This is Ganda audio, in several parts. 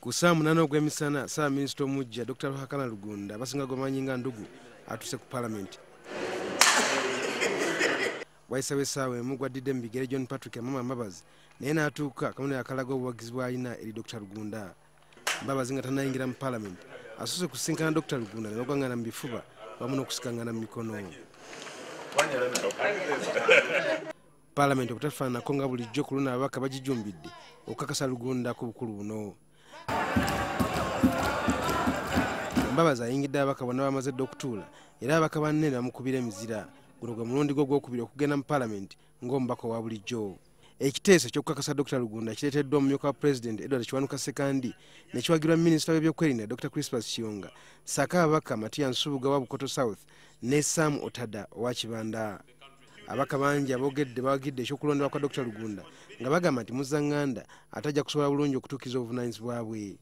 Ku saa 8 ogw'emisana Ssaabaminisita omuggya Dr. Ruhakana Rugunda abasinga gomanyi nga Ndugu atuse ku Parliament. Wayisa w'essaawa emu gwaddidde mu bigere John Patrick Amama Mbabazi naye n'atuuka kabonero akalaga obuwagizi bw'alina eri Dr. Rugunda. Mbabazi nga tannayingira mu Parliament asose kusinkana Dr. Rugunda ne bagwangana mu bifuba wamu n'okusikangana mu mikono. Parliament obutafaananako nga bulijjo ku luno ababaka bagijumbidde okukakasa Rugunda ku bukulu buno. Mbabazi ayingidde ababaka bonna bamaze dde okutuula era ababaka banne ne bamukubira emizira. Guno gwe mulundi gwe ogwokubiri okugenda mu Parliament ng'omubaka owa bulijjo. Ekiteeso ky'okukakasa Dr. Rugunda kireeteddwa omumyuka wa President Edward Kiwanuka Sekandi ne kiwagirwa Minisita w'ebyokwerinda Dr. Crispus Kiyonga ssaako ababaka Matiya Nsubuga wa Bukoto South ne Sam Otada owa Kibanda. Ababaka bangi aboogedde bawagidde ekyokulondebwa kwa Dr. Rugunda nga bagamba nti Muzzanganda atajja kusobola bulungi okutuukiza obuvunaanyizibwa bwe.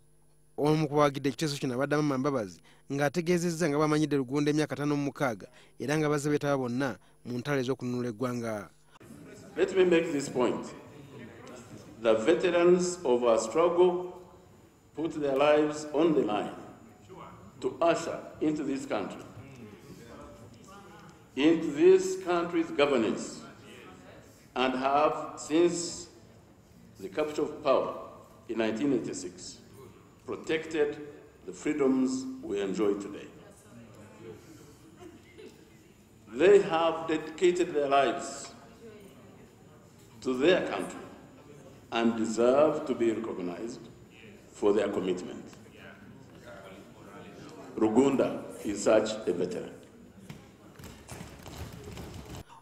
Omu ku bawagidde ekiteeso kino abadde Amama Mbabazi ng'ategeezezza nga bamanyidde Rugunda emyaka 56 era nga bazze beetaba bonna mu ntalo ez'okununula eggwanga. Let me make this point. The veterans of our struggle put their lives on the line to usher into this country's governance, and have, since the capture of power in 1986, protected the freedoms we enjoy today. They have dedicated their lives to their country and deserve to be recognized for their commitment. Rugunda is such a veteran.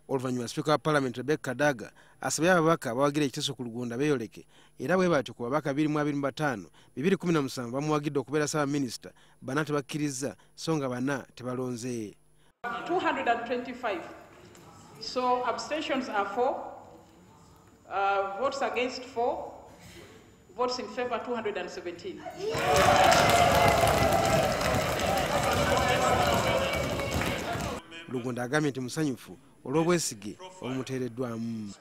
Oluvannyuma Sipiika wa Parliament Rebecca Kadaga asabye ababaka abawagira ekiteeso ku Rugunda beeyoleke era bwe batyo ku babaka 225 217 bamuwagidde okubeera Ssaabaminisita bana tebakkiriza so nga bana tebalonze. 225. So abstentions are 4. Votes against 4, votes in favor 217. Rugunda agambye nti musanyufu olw'obwesige obumuteereddwamu.